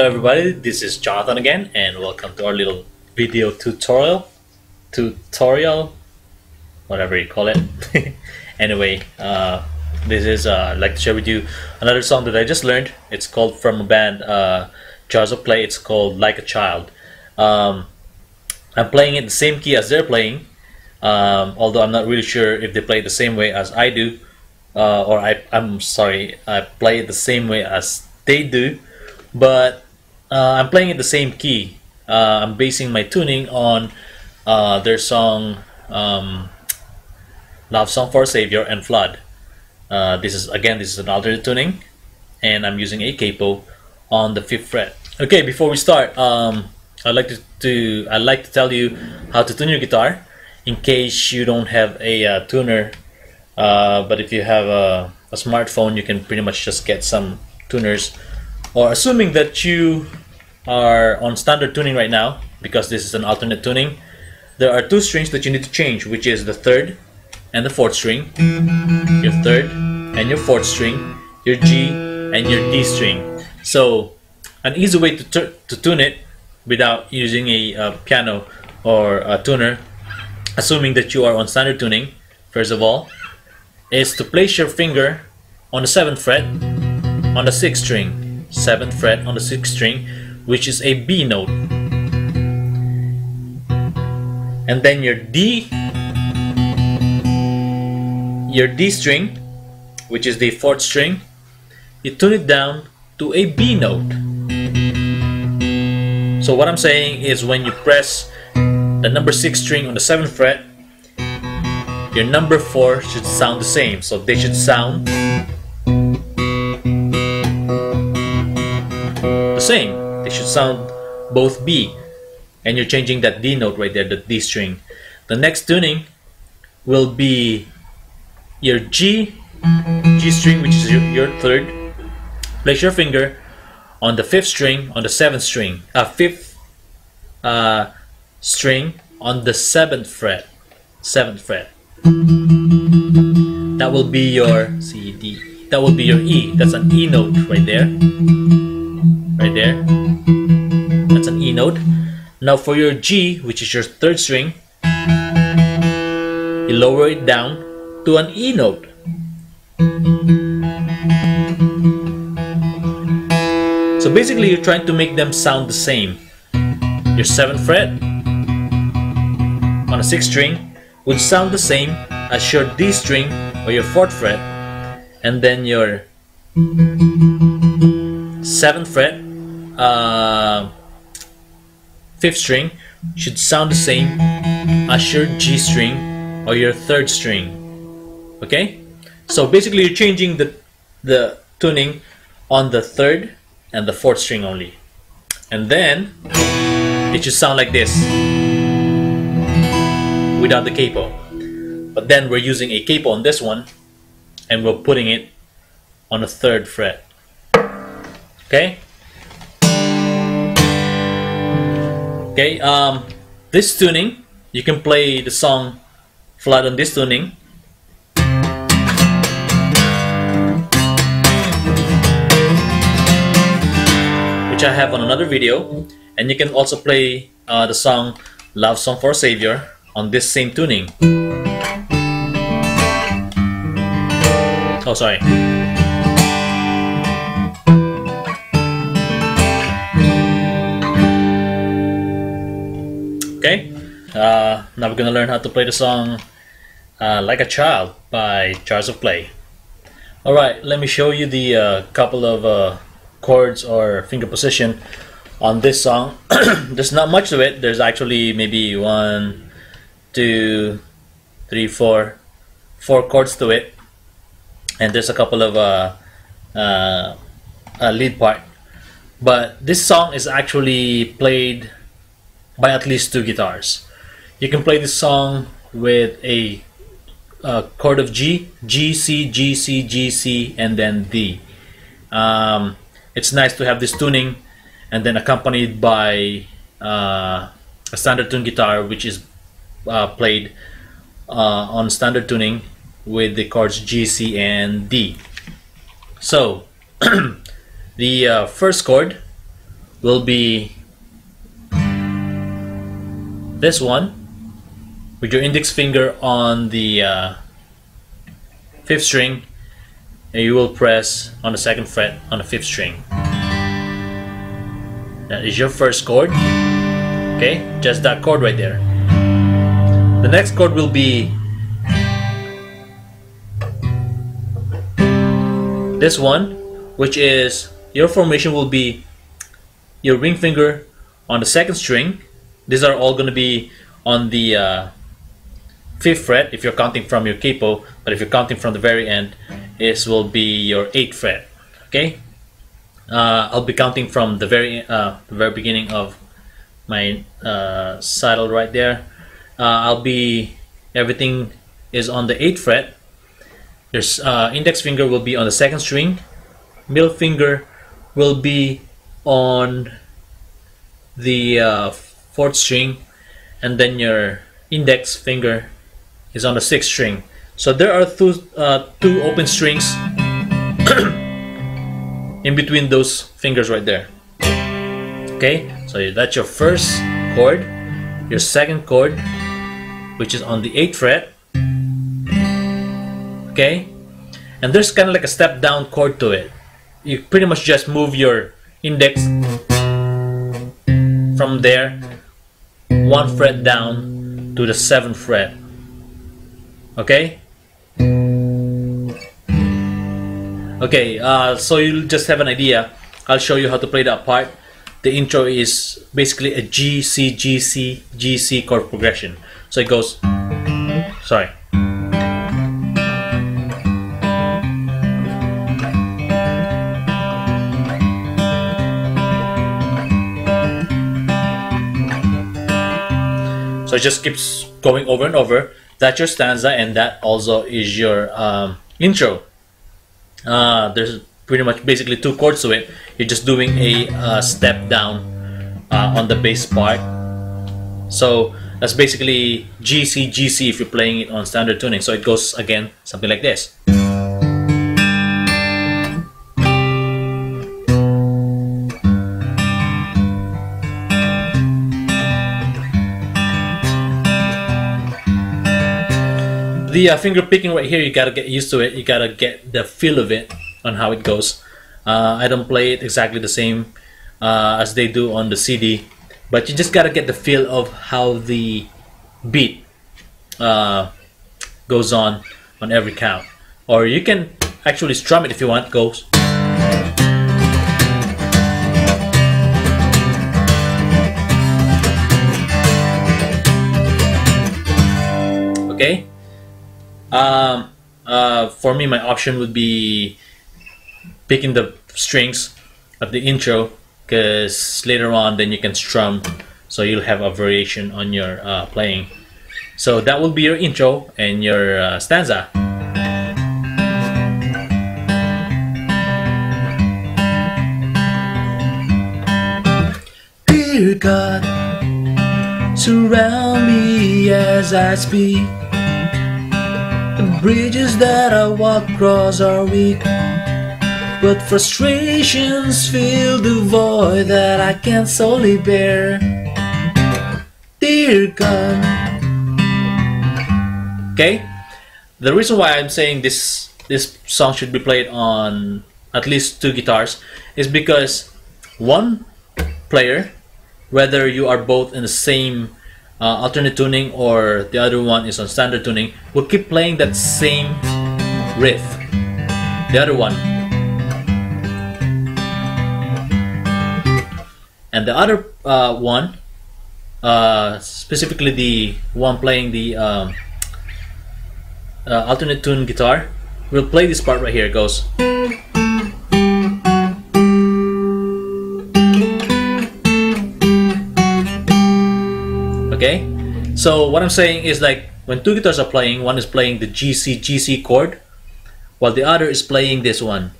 Hello everybody, this is Jonathan again, and welcome to our little video tutorial, whatever you call it. Anyway, this is I'd like to share with you another song that I just learned. It's called from a band, Jars of Play. It's called Like a Child. I'm playing it the same key as they're playing, although I'm not really sure if they play it the same way as I do, or I'm sorry, I play it the same way as they do. But I'm playing it the same key. I'm basing my tuning on their song Love Song for a Savior and Flood. This is an alternate tuning, and I'm using a capo on the 5th fret. Okay, before we start, I'd like to tell you how to tune your guitar in case you don't have a tuner. But if you have a smartphone, you can pretty much just get some tuners. Or assuming that you are on standard tuning right now, because this is an alternate tuning, there are 2 strings that you need to change, which is the 3rd and the 4th string, your 3rd and your 4th string, your G and your D string. So an easy way to tune it without using a piano or a tuner, assuming that you are on standard tuning, first of all, is to place your finger on the 7th fret on the 6th string. 7th fret on the 6th string, which is a B note, and then your D string, which is the 4th string, you tune it down to a B note. So what I'm saying is, when you press the number 6 string on the 7th fret, your number 4 should sound the same, so they should sound same. They should sound both B, and you're changing that D note right there, the D string. The next tuning will be your G string, which is your 3rd. Place your finger on the 5th string on the 7th string, 5th string on the 7th fret. That will be your C, D. That will be your E. That's an E note right there. Right there, that's an E note. Now for your G, which is your 3rd string, you lower it down to an E note. So basically, you're trying to make them sound the same. Your 7th fret on a 6th string would sound the same as your D string or your 4th fret, and then your 7th fret 5th string should sound the same as your G string or your 3rd string. Okay, so basically you're changing the tuning on the 3rd and the 4th string only, and then it should sound like this without the capo. But then we're using a capo on this one, and we're putting it on the 3rd fret. Okay. Okay, this tuning, you can play the song Flood on this tuning. Which I have on another video. And you can also play the song Love Song for a Savior on this same tuning. Oh, sorry. Okay, now we're gonna learn how to play the song Like a Child by Jars of Play. Alright, let me show you the couple of chords or finger position on this song. There's not much to it. There's actually maybe 1, 2, 3, 4 chords to it, and there's a couple of lead part. But this song is actually played by at least 2 guitars. You can play this song with a chord of G, G, C, G, C, G, C, and then D. It's nice to have this tuning and then accompanied by a standard tune guitar, which is played on standard tuning with the chords G, C, and D. So the first chord will be this one, with your index finger on the 5th string, and you will press on the 2nd fret on the 5th string. That is your first chord. Okay, just that chord right there. The next chord will be this one, which is your formation will be your ring finger on the 2nd string. These are all going to be on the 5th fret if you're counting from your capo, but if you're counting from the very end, this will be your 8th fret. Okay, I'll be counting from the very beginning of my saddle right there. Everything is on the 8th fret. Your index finger will be on the 2nd string, middle finger will be on the 4th string, and then your index finger is on the 6th string. So there are two open strings in between those fingers right there. Okay, so that's your first chord. Your second chord, which is on the 8th fret. Okay, and there's kind of like a step down chord to it. You pretty much just move your index from there 1 fret down to the 7th fret. Okay, so you'll just have an idea. I'll show you how to play that part. The intro is basically a G, C, G, C, G, C chord progression. So it goes, sorry. So it just keeps going over and over. That's your stanza, and that also is your intro. There's pretty much basically 2 chords to it. You're just doing a step down on the bass part. So that's basically G, C, G, C if you're playing it on standard tuning. So it goes again something like this. The finger picking right here, you gotta get used to it. You gotta get the feel of it on how it goes. I don't play it exactly the same as they do on the CD, but you just gotta get the feel of how the beat goes on every count. Or you can actually strum it if you want. Goes. Okay. For me, my option would be picking the strings of the intro, because later on then you can strum, so you'll have a variation on your playing. So that will be your intro and your stanza. Dear God, surround me as I speak. The bridges that I walk across are weak, but frustrations fill the void that I can't solely bear. Dear God. Okay, the reason why I'm saying this song should be played on at least 2 guitars is because one player, whether you are both in the same alternate tuning or the other one is on standard tuning, will keep playing that same riff. The other one. And the other one, specifically the one playing the alternate tune guitar, will play this part right here. It goes. Okay, so what I'm saying is, like, when 2 guitars are playing, one is playing the G, C, G, C chord, while the other is playing this one.